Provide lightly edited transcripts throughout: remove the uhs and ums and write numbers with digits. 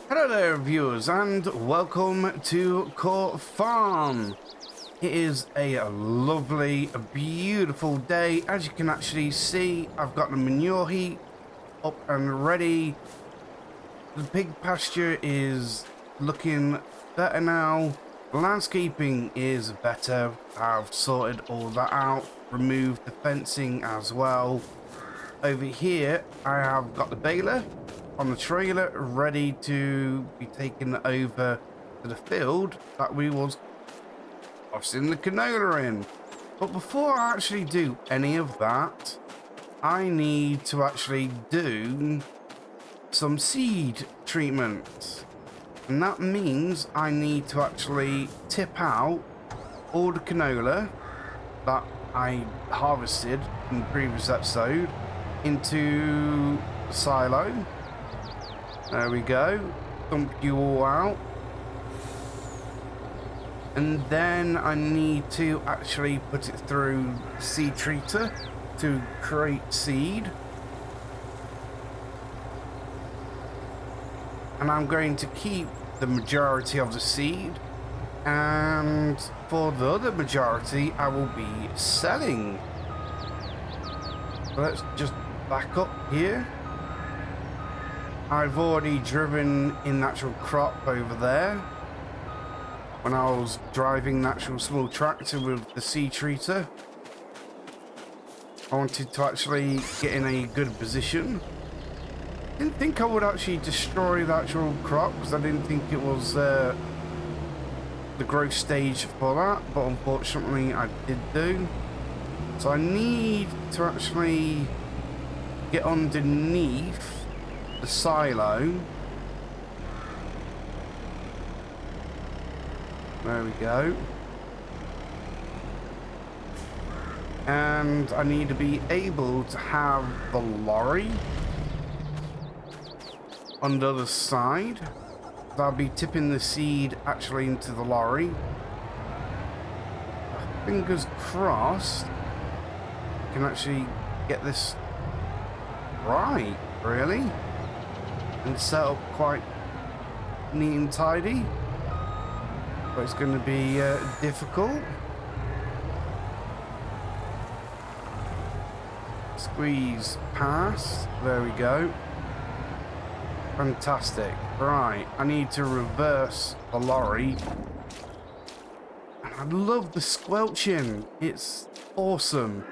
Hello there viewers and welcome to Court Farm. It is a lovely, beautiful day. As you can actually see, I've got the manure heap up and ready. The pig pasture is looking better now. The landscaping is better. I've sorted all that out, removed the fencing as well. Over here, I have got the baler on the trailer ready to be taken over to the field that we was tossing the canola in. But before I actually do any of that, I need to actually do some seed treatment. And that means I need to actually tip out all the canola that I harvested in the previous episode into the silo. There we go. Dump you all out. And then I need to actually put it through seed treater to create seed. And I'm going to keep the majority of the seed. And for the other majority, I will be selling. So let's just back up here. I've already driven in natural crop over there when I was driving natural small tractor with the seed treater. I wanted to actually get in a good position. Didn't think I would actually destroy the actual crop because I didn't think it was the growth stage for that, but unfortunately I did do. So I need to actually get underneath the silo. There we go. And I need to be able to have the lorry on the other side. I'll be tipping the seed actually into the lorry. Fingers crossed I can actually get this right, really. And set up quite neat and tidy, but it's going to be difficult. Squeeze past, there we go. Fantastic. Right, I need to reverse the lorry. And I love the squelching, it's awesome.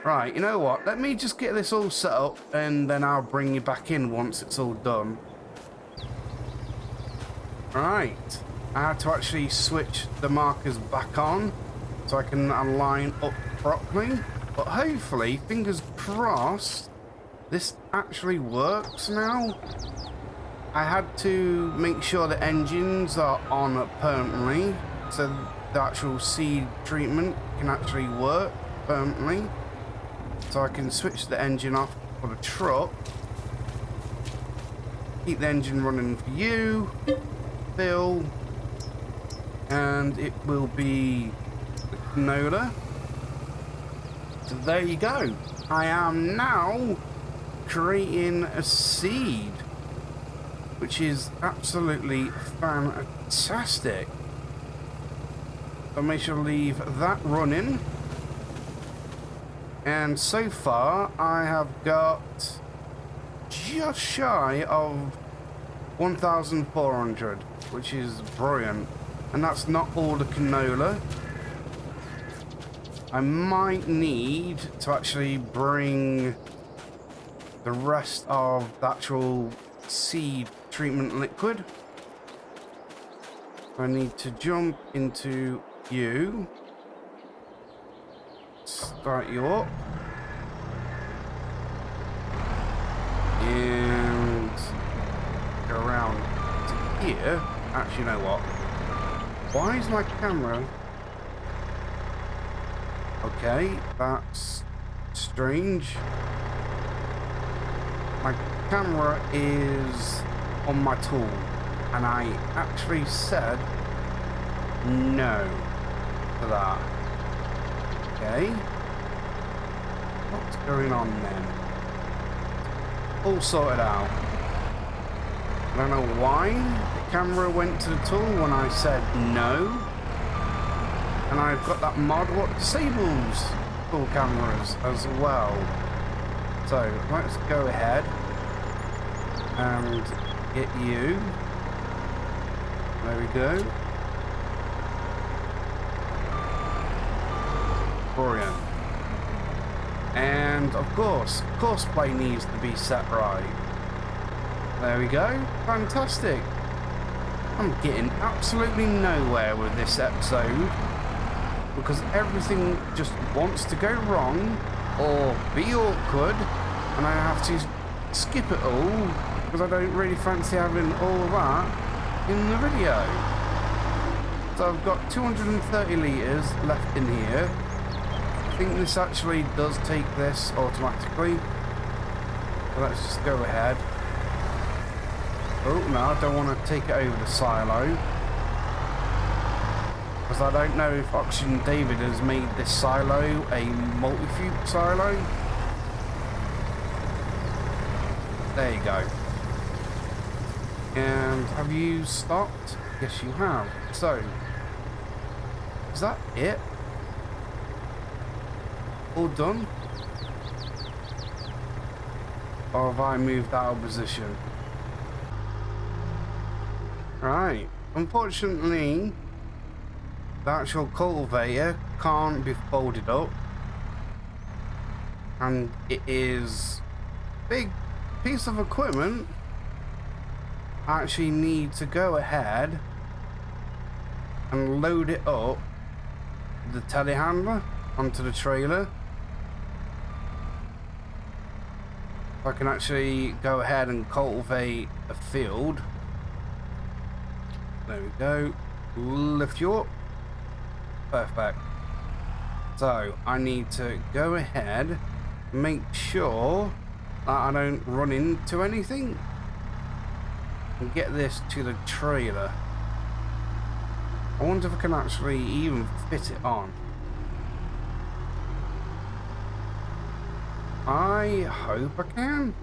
Right, you know what? Let me just get this all set up and then I'll bring you back in once it's all done. Right, I had to actually switch the markers back on so I can align up properly. But hopefully, fingers crossed, this actually works now. I had to make sure the engines are on permanently so the actual seed treatment can actually work permanently. So I can switch the engine off for the truck. Keep the engine running for you, Bill, and it will be the canola. So there you go. I am now creating a seed, which is absolutely fantastic. So make sure to leave that running. And so far, I have got just shy of 1,400, which is brilliant. And that's not all the canola. I might need to actually bring the rest of the actual seed treatment liquid. I need to jump into you. Start you up. And go around to here. Actually, you know what? Why is my camera... Okay, that's strange. My camera is on my tool. And I actually said no to that. Okay. What's going on then? All sorted out. I don't know why the camera went to the tool when I said no. And I've got that mod what disables tool cameras as well. So let's go ahead and get you. There we go. Brilliant. And of course, courseplay needs to be set right. There we go. Fantastic. I'm getting absolutely nowhere with this episode because everything just wants to go wrong or be awkward, and I have to skip it all because I don't really fancy having all of that in the video. So I've got 230 litres left in here. I think this actually does take this automatically. So let's just go ahead. Oh no, I don't want to take it over the silo, because I don't know if Oxygen David has made this silo a multi-fuel silo. There you go. And have you stopped? Yes, you have. So, is that it? All done? Or have I moved out of position? Right. Unfortunately, the actual cultivator can't be folded up. And it is a big piece of equipment. I actually need to go ahead and load it up, the telehandler, onto the trailer. I can actually go ahead and cultivate a field. There we go. Lift you up. Perfect. So I need to go ahead, make sure that I don't run into anything, and get this to the trailer. I wonder if I can actually even fit it on. I hope I can.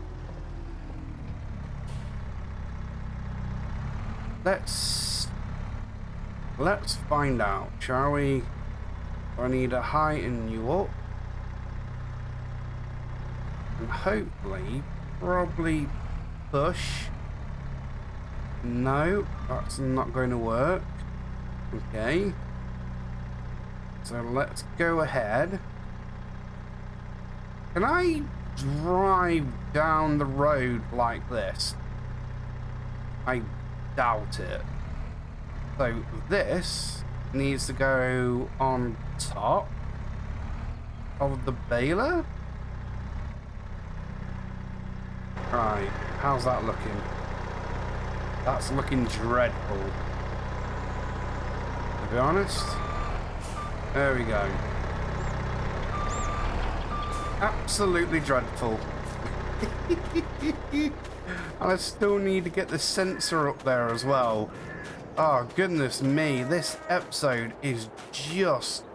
Let's find out, shall we? I need to heighten you up. And hopefully, probably push. No, that's not going to work. Okay. So let's go ahead. Can I drive down the road like this? I doubt it. So this needs to go on top of the baler. Right, how's that looking? That's looking dreadful, to be honest. There we go. Absolutely dreadful. And I still need to get the sensor up there as well. Oh goodness me, this episode is just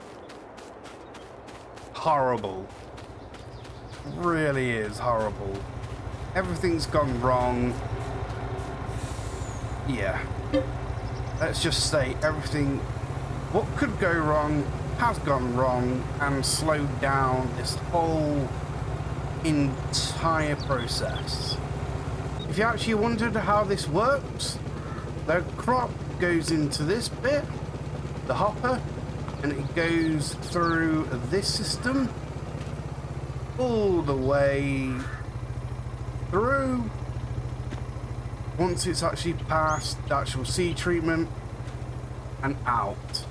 horrible. Really is horrible. Everything's gone wrong. Yeah. Let's just say everything, what could go wrong, has gone wrong and slowed down this whole entire process. If you actually wondered how this works, the crop goes into this bit, the hopper, and it goes through this system all the way through. Once it's actually past the actual seed treatment and out.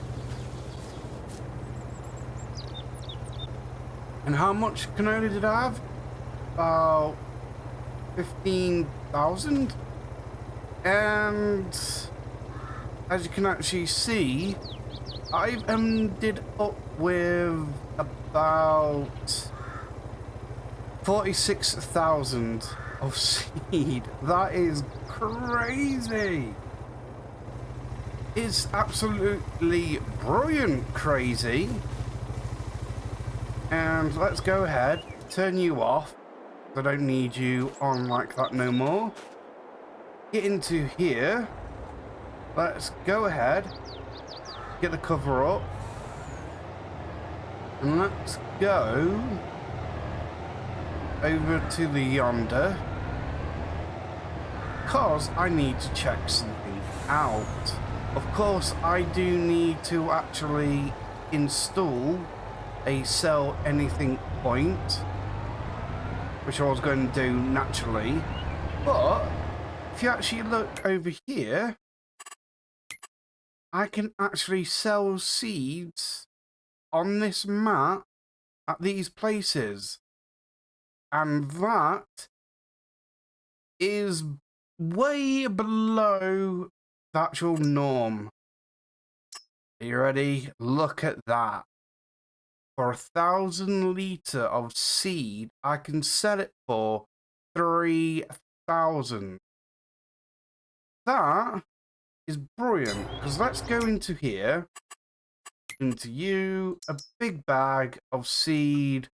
And how much canola did I have? About 15,000. And as you can actually see, I've ended up with about 46,000 of seed. That is crazy. It's absolutely brilliant crazy. And let's go ahead, turn you off. I don't need you on like that no more. get into here. Let's go ahead, get the cover up, and let's go over to the yonder, because I need to check something out. Of course, I do need to actually install a sell anything point, which I was going to do naturally. But if you actually look over here, I can actually sell seeds on this map at these places. And that is way below the actual norm. Are you ready? Look at that. For 1,000 litre of seed, I can sell it for 3,000. That is brilliant, because let's go into here, into you, a big bag of seed.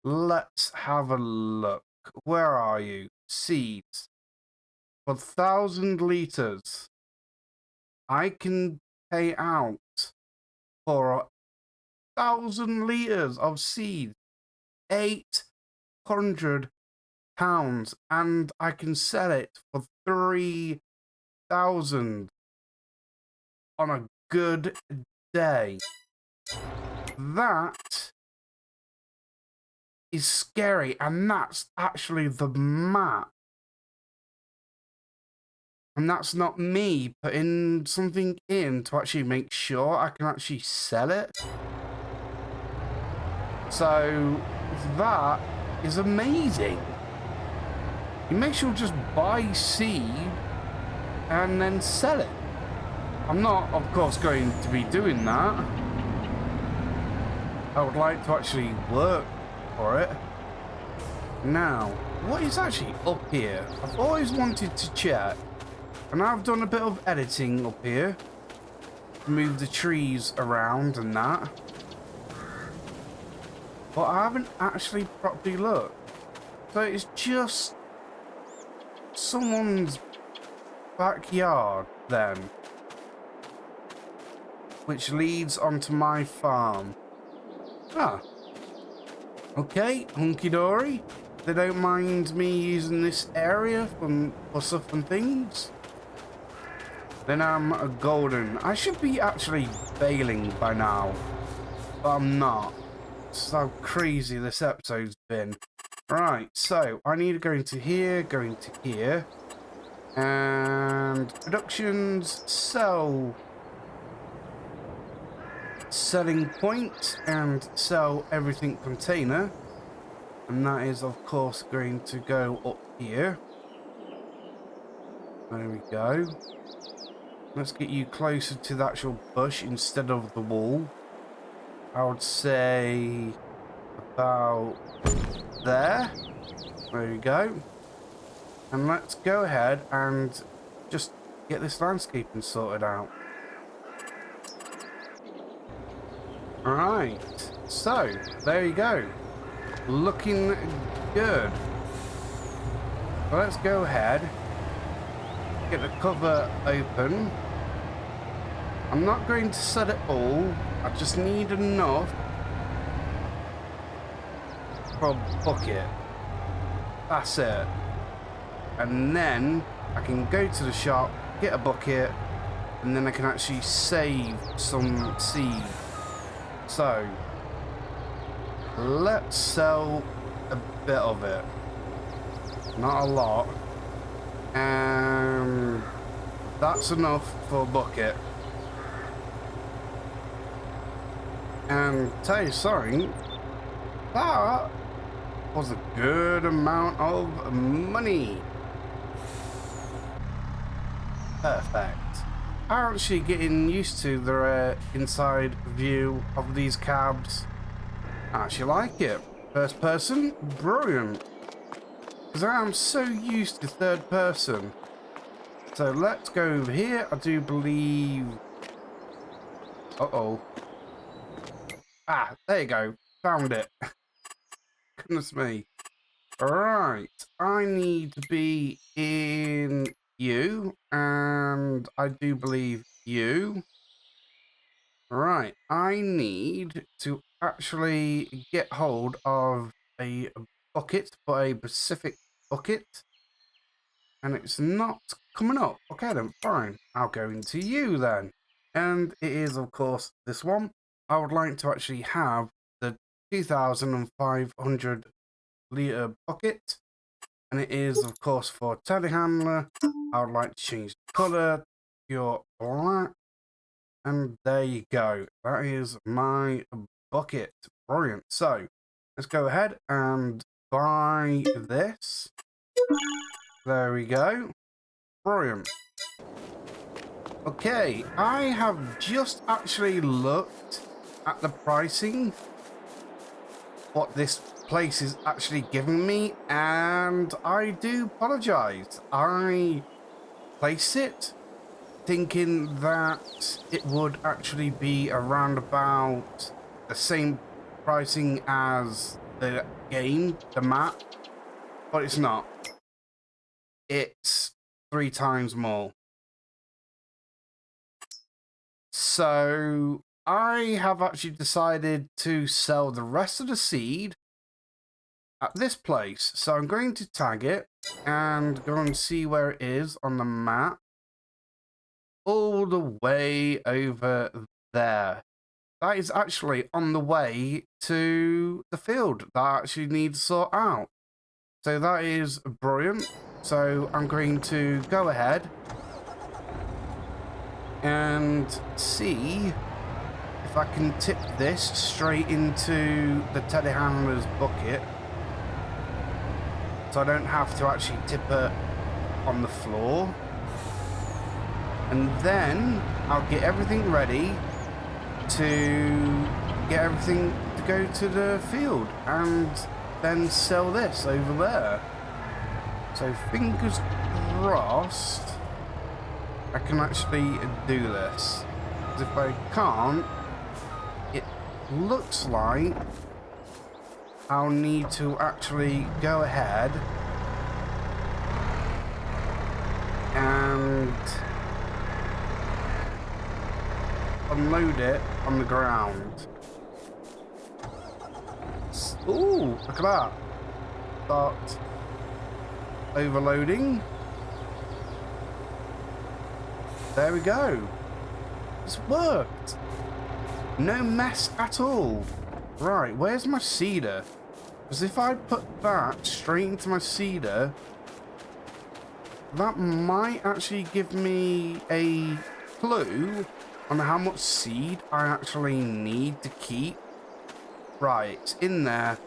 Let's have a look. Where are you? Seeds. For 1,000 litres, I can pay out for 1,000 litres of seed, £800, and I can sell it for 3,000 on a good day. That is scary, and that's actually the map. And that's not me putting something in to actually make sure I can actually sell it. So that is amazing. You may as well just buy seed and then sell it. I'm not, of course, going to be doing that. I would like to actually work for it. Now, what is actually up here? I've always wanted to check. And I've done a bit of editing up here. Move the trees around and that. But I haven't actually properly looked. So it's just someone's backyard then. Which leads onto my farm. Ah. Okay, hunky-dory. They don't mind me using this area for stuff and things. Then I'm a golden. I should be actually baling by now, but I'm not. That's how crazy this episode's been. Right, so I need to go into here, and productions, sell, selling point, and sell everything container, and that is of course going to go up here. There we go. Let's get you closer to the actual bush instead of the wall. I would say about there. There we go. And let's go ahead and just get this landscaping sorted out. Alright, so there you go. Looking good. So let's go ahead, get the cover open. I'm not going to set it all, I just need enough for a bucket. That's it. And then I can go to the shop, get a bucket, and then I can actually save some seed. So let's sell a bit of it. Not a lot. And that's enough for a bucket. And tell you something, that was a good amount of money. Perfect. I'm actually getting used to the inside view of these cabs. I actually like it. First person, brilliant. Because I am so used to third person. So let's go over here. I do believe... Uh-oh. Ah, there you go. Found it. Goodness me. Alright. I need to be in you, and I do believe you. Right, I need to actually get hold of a bucket for a Pacific bucket, and it's not coming up. Okay then, fine. I'll go into you then. And it is, of course, this one. I would like to actually have the 2,500 litre bucket, and it is, of course, for telehandler. I would like to change the colour to pure black. And there you go. That is my bucket. Brilliant. So let's go ahead and buy this. There we go. Brilliant. Okay, I have just actually looked at the pricing, what this place is actually giving me, and I do apologize. I placed it thinking that it would actually be around about the same pricing as the game, the map, but it's not. It's 3 times more. So I have actually decided to sell the rest of the seed at this place. So I'm going to tag it and go and see where it is on the map. All the way over there. That is actually on the way to the field that I actually need to sort out. So that is brilliant. So I'm going to go ahead and see if I can tip this straight into the telehandler's bucket, so I don't have to actually tip it on the floor. And then I'll get everything ready to get everything to go to the field and then sell this over there. So fingers crossed I can actually do this. Because if I can't, it looks like I'll need to actually go ahead and unload it on the ground. Ooh, look at that. Start overloading. There we go. It's worked. No mess at all. Right, where's my seeder? Because if I put that straight into my seeder, that might actually give me a clue on how much seed I actually need to keep. Right, it's in there.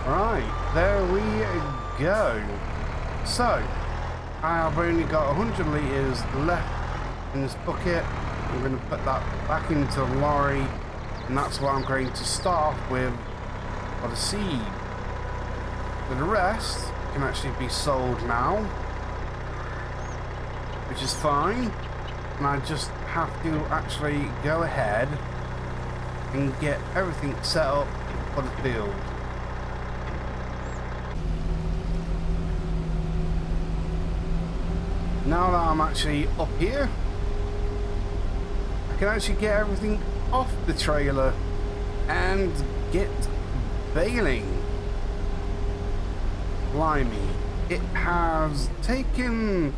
Right, there we go. So, I have only got 100 litres left in this bucket. I'm going to put that back into the lorry, and that's what I'm going to start off with for the seed. For the rest can actually be sold now, which is fine, and I just have to actually go ahead and get everything set up for the field. Now that I'm actually up here, I can actually get everything off the trailer and get baling. Blimey, it has taken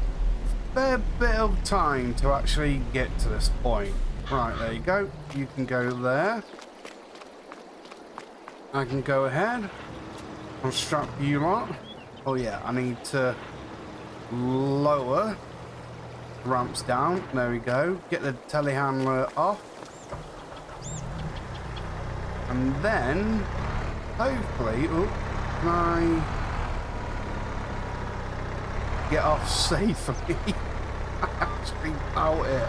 a fair bit of time to actually get to this point. Right, there you go. You can go there. I can go ahead. I'll strap you lot. Oh yeah, I need to lower ramps down. There we go. Get the telehandler off, and then hopefully, can I get off safely? I actually doubt it.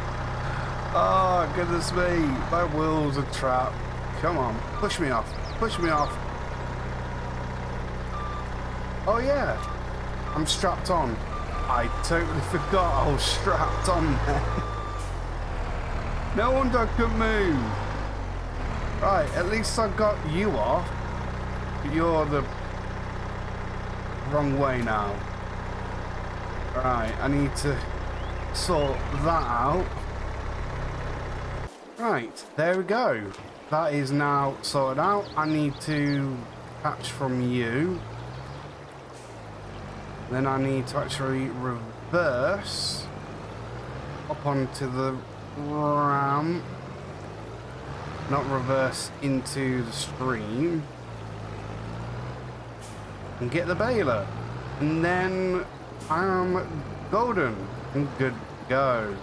Oh goodness me, my world's a trap. Come on, push me off. Push me off. Oh yeah, I'm strapped on. I totally forgot I was strapped on there. No wonder I couldn't move. Right, at least I got you off. You're the wrong way now. Right, I need to sort that out. Right, there we go. That is now sorted out. I need to catch from you. Then I need to actually reverse up onto the ramp. Not reverse into the stream. And get the baler. And then I'm golden and good to go.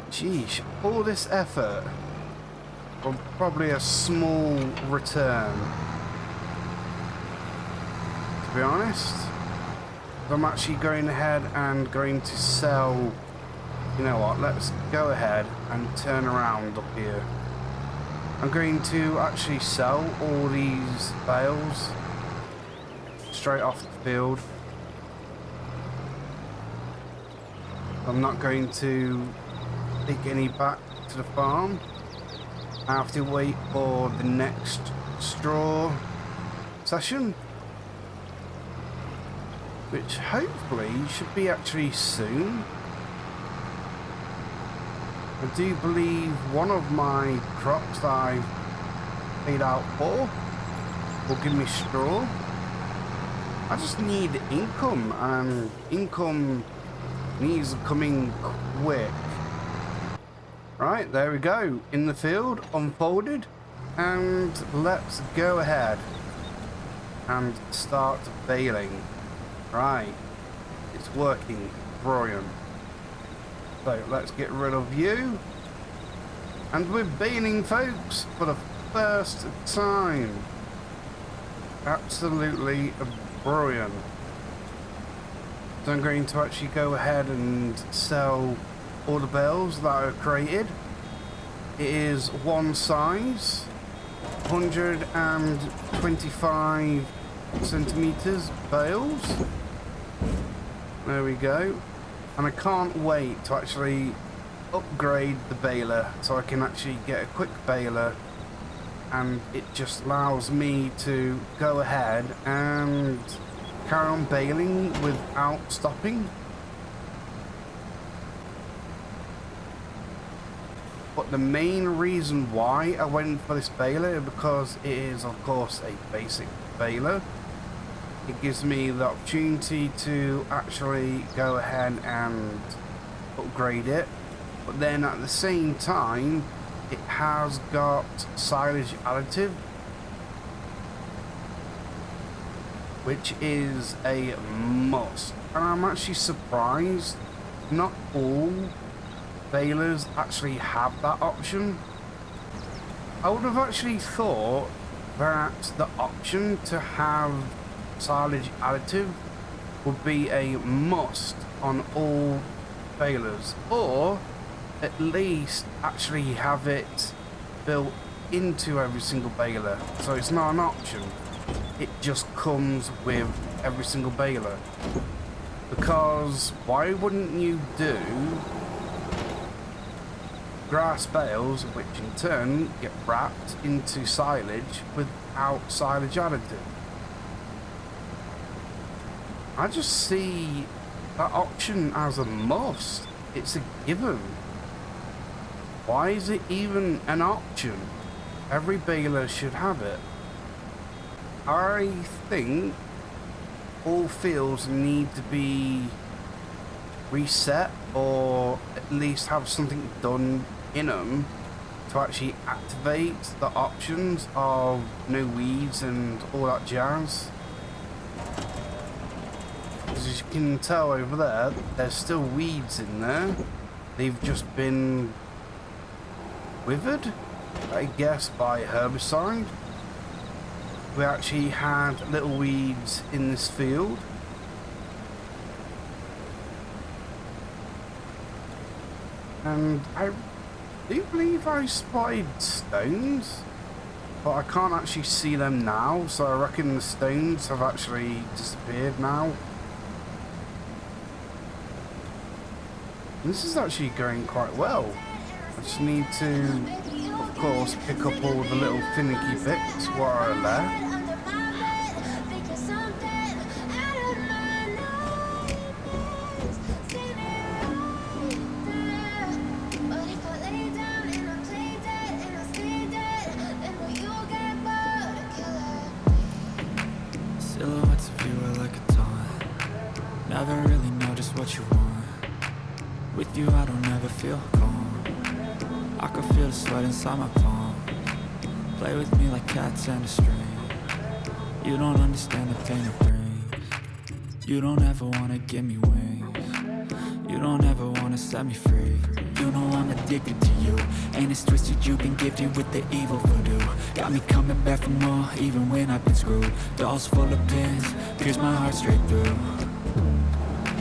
Sheesh, all this effort for probably a small return. To be honest, I'm actually going ahead and going to sell. You know what, let's go ahead and turn around up here. I'm going to actually sell all these bales straight off the field. I'm not going to take any back to the farm. I have to wait for the next straw session, which hopefully should be actually soon. I do believe one of my crops that I've paid out for will give me straw. I just need income, and income needs coming quick. Right, there we go. In the field, unfolded, and let's go ahead and start baling. Right, it's working brilliant. So let's get rid of you. And we're baling, folks, for the first time. Absolutely brilliant. So I'm going to actually go ahead and sell all the bales that are created. It is one size, 125 centimeters bales. There we go. And I can't wait to actually upgrade the baler so I can actually get a quick baler, and it just allows me to go ahead and carry on baling without stopping. But the main reason why I went for this baler is because it is of course a basic baler. It gives me the opportunity to actually go ahead and upgrade it, but then at the same time it has got silage additive, which is a must. And I'm actually surprised not all balers actually have that option. I would have actually thought that the option to have silage additive would be a must on all balers, or at least actually have it built into every single baler, so it's not an option, it just comes with every single baler. Because why wouldn't you do grass bales, which in turn get wrapped into silage without silage additive? I just see that option as a must. It's a given. Why is it even an option? Every baler should have it. I think all fields need to be reset, or at least have something done in them to actually activate the options of no weeds and all that jazz. As you can tell over there, there's still weeds in there. They've just been withered, I guess, by herbicide. We actually had little weeds in this field. And I do believe I spotted stones, but I can't actually see them now, so I reckon the stones have actually disappeared now. This is actually going quite well. I just need to, of course, pick up all the little finicky bits while I left. Never really know just what you want. With you I don't ever feel calm. I can feel the sweat inside my palm. Play with me like cats and a string. You don't understand the pain it brings. You don't ever wanna give me wings. You don't ever wanna set me free. You know I'm addicted to you, and it's twisted, you've been gifted with the evil voodoo. Got me coming back for more, even when I've been screwed. Dolls full of pins, pierce my heart straight through.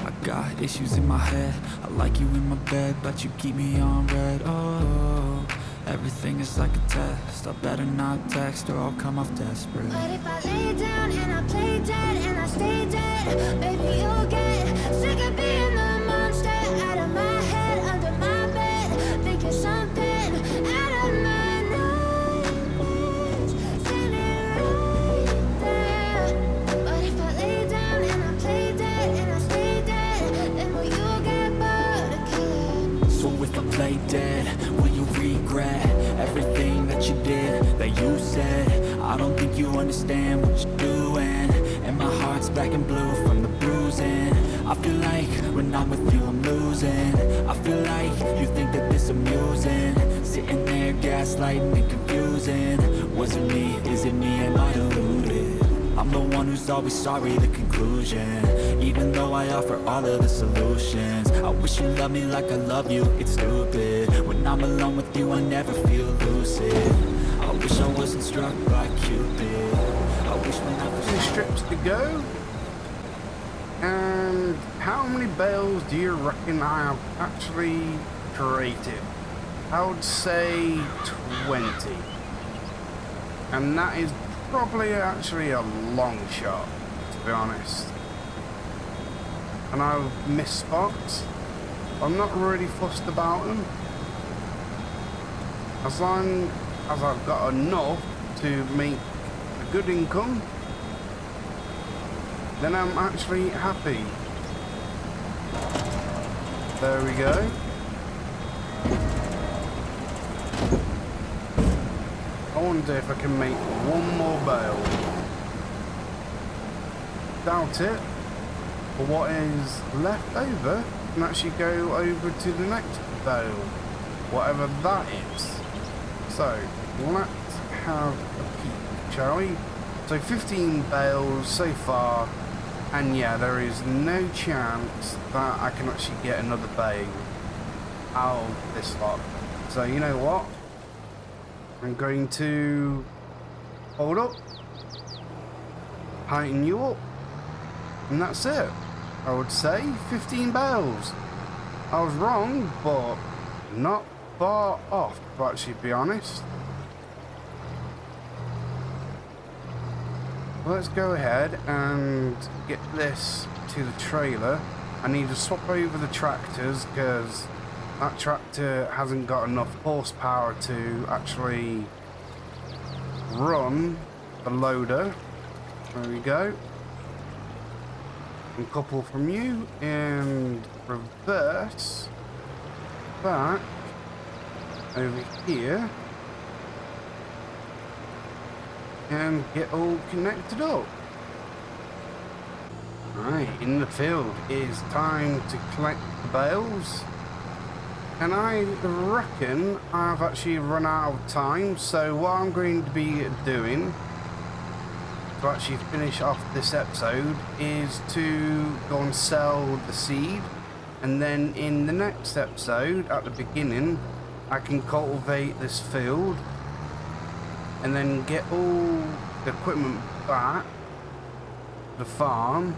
I got issues in my head, I like you in my bed, but you keep me on red. Oh, everything is like a test, I better not text or I'll come off desperate. But if I lay down and I play dead and I stay dead, baby you'll get sick of being the monster out of my head, under my bed, thinking something out of my nightmares, standing right there. But if I lay down and I play dead and I stay dead, then will you get bored of killing? So if I play dead, will you regret everything that you did, that you said? I don't think you understand what you're doing, and my heart's black and blue from the bruising. I feel like when I'm with you I'm losing. I feel like you think that this amusing, sitting there gaslighting and confusing. Was it me? Is it me? Am I deluded? I'm the one who's always sorry, the conclusion, even though I offer all of the solutions. I wish you loved me like I love you, it's stupid. When I'm alone with you I never feel lucid. I wish I wasn't struck by Cupid. I wish when I was... 2 strips to go. And how many bales do you reckon I have actually created? I would say 20. And that is probably actually a long shot, to be honest. And I've missed spots. I'm not really fussed about them. As long as I've got enough to make a good income, then I'm actually happy. There we go. I wonder if I can make one more bale. Doubt it. But what is left over can actually go over to the next bale, whatever that is. So let's have a peek, shall we? So 15 bales so far, and yeah, there is no chance that I can actually get another bale out of this lot. So you know what? I'm going to hold up, tighten you up, and that's it. I would say 15 bales. I was wrong, but not far off, to actually be honest. Let's go ahead and get this to the trailer. I need to swap over the tractors because that tractor hasn't got enough horsepower to actually run the loader. There we go. And couple from you and reverse back over here and get all connected up. Right, in the field, it's time to collect the bales. And I reckon I've actually run out of time, so what I'm going to be doing to actually finish off this episode is to go and sell the seed, and then in the next episode at the beginning I can cultivate this field and then get all the equipment back to the farm,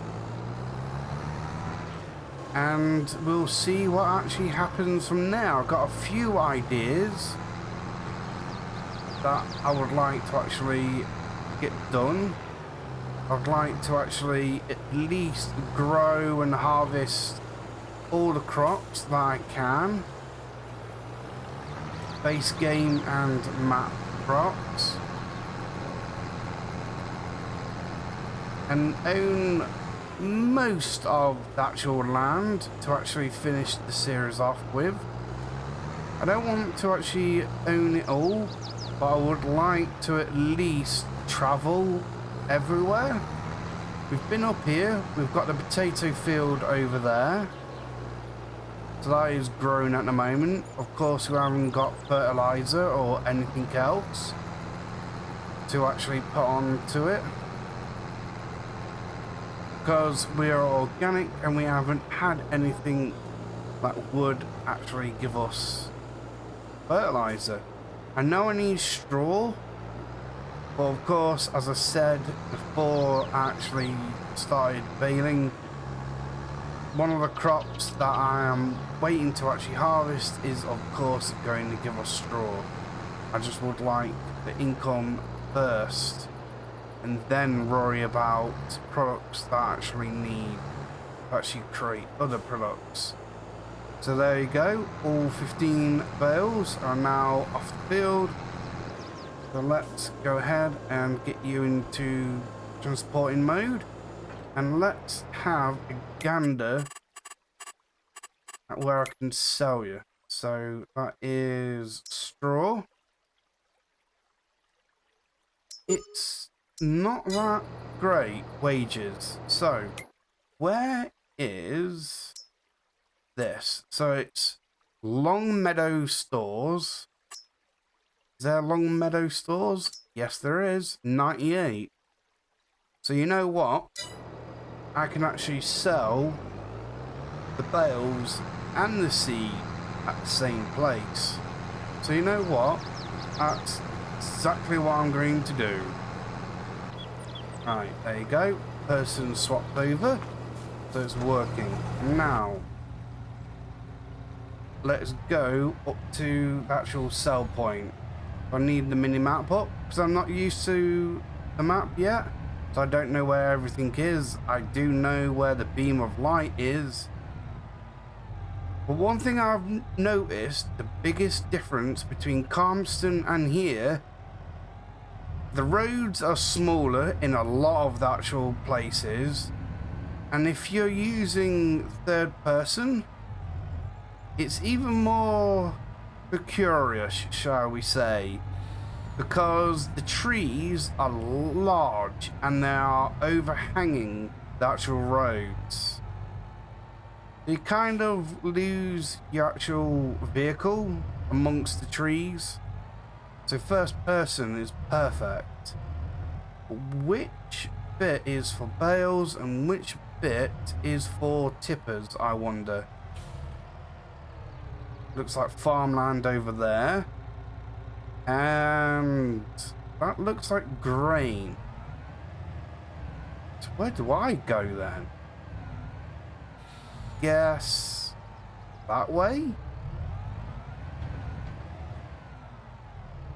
and we'll see what actually happens from there. I've got a few ideas that I would like to actually get done. I'd like to actually at least grow and harvest all the crops that I can. Base game and map crops. And own most of the actual land to actually finish the series off with. I don't want to actually own it all, but I would like to at least travel everywhere. we've been up here. We've got the potato field over there. So that is growing at the moment. Of course, we haven't got fertilizer or anything else to actually put onto it, because we are organic and we haven't had anything that would actually give us fertilizer. I know I need straw, but of course, as I said before I actually started baling, one of the crops that I am waiting to actually harvest is of course going to give us straw. I just would like the income first and then worry about products that actually need to actually create other products. So there you go, all 15 bales are now off the field. So let's go ahead and get you into transporting mode, and let's have a gander at where I can sell you. So that is straw. It's not that great wages. So where is this? So it's Long Meadow Stores. Is there Long Meadow Stores? Yes, there is. 98. So you know what? I can actually sell the bales and the seed at the same place. So you know what? That's exactly what I'm going to do. Right, there you go. Person swapped over. So it's working. Now, let's go up to the actual sell point. I need the mini map up because I'm not used to the map yet. So I don't know where everything is. I do know where the beam of light is. But one thing I've noticed, the biggest difference between Calmston and here, the roads are smaller in a lot of the actual places. And if you're using third person, it's even more precarious, shall we say, because the trees are large and they are overhanging the actual roads. You kind of lose your actual vehicle amongst the trees. So first person is perfect. Which bit is for bales and which bit is for tippers, I wonder? Looks like farmland over there. And that looks like grain. So where do I go then? Guess that way?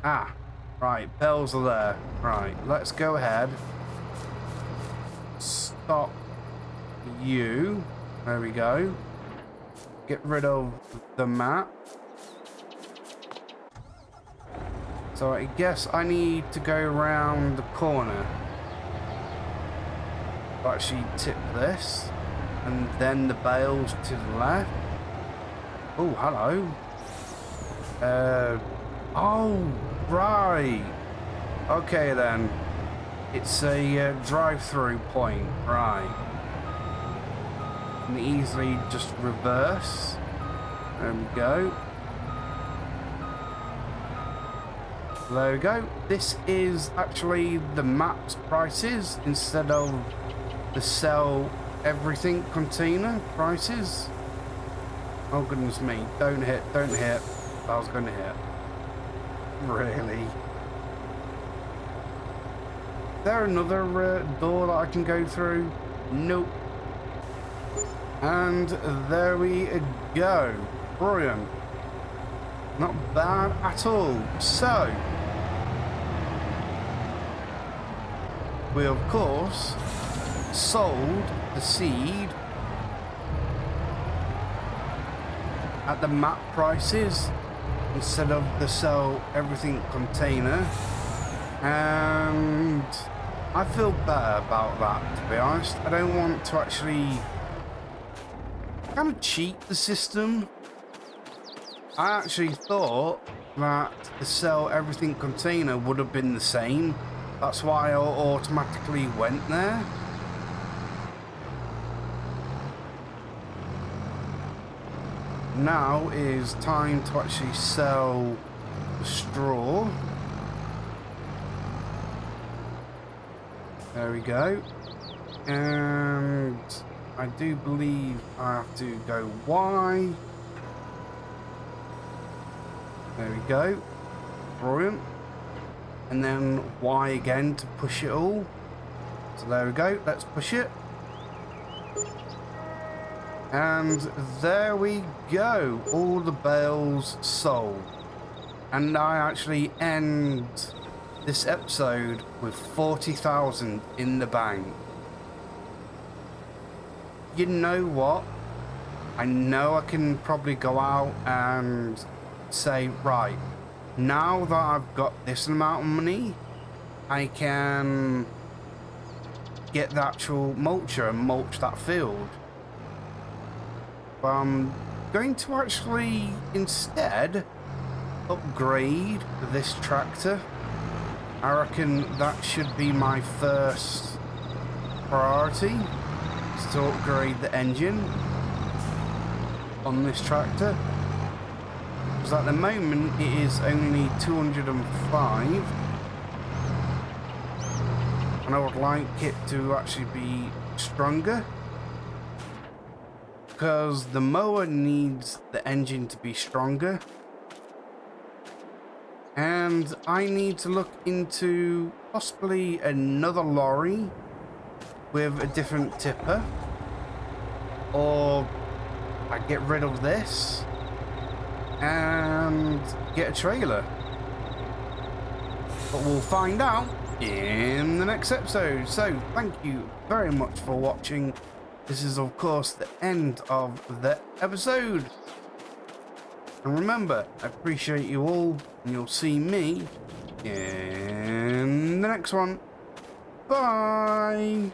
Ah, right, bells are there. Right, let's go ahead. Stop you. There we go. Get rid of the map. So I guess I need to go around the corner. Actually tip this. And then the bales to the left. Oh, hello. Oh, right. Okay then. It's a drive-through point, right. And easily just reverse. There we go. There we go. This is actually the map's prices instead of the sell everything container prices. Oh goodness me, don't hit. I was going to hit. Really? Is there another door that I can go through? Nope. And there we go. Brilliant. Not bad at all. So, we of course sold the seed at the map prices instead of the sell everything container, and I feel better about that, to be honest. I don't want to actually kind of cheat the system. I actually thought that the sell everything container would have been the same. That's why I automatically went there. now is time to actually sell the straw. There we go. And I do believe I have to go Y. There we go. Brilliant. And then Y again to push it all. So there we go. Let's push it. And there we go. All the bales sold. And I actually end this episode with 40,000 in the bank. You know what? I know I can probably go out and say, right, now that I've got this amount of money, I can get the actual mulcher and mulch that field. But I'm going to actually instead upgrade this tractor. I reckon that should be my first priority, is to upgrade the engine on this tractor. Because at the moment it is only 205, and I would like it to actually be stronger, because the mower needs the engine to be stronger. And I need to look into possibly another lorry with a different tipper, or I get rid of this and get a trailer. But we'll find out in the next episode. So thank you very much for watching. This is of course the end of the episode. And remember, I appreciate you all, and you'll see me in the next one. Bye!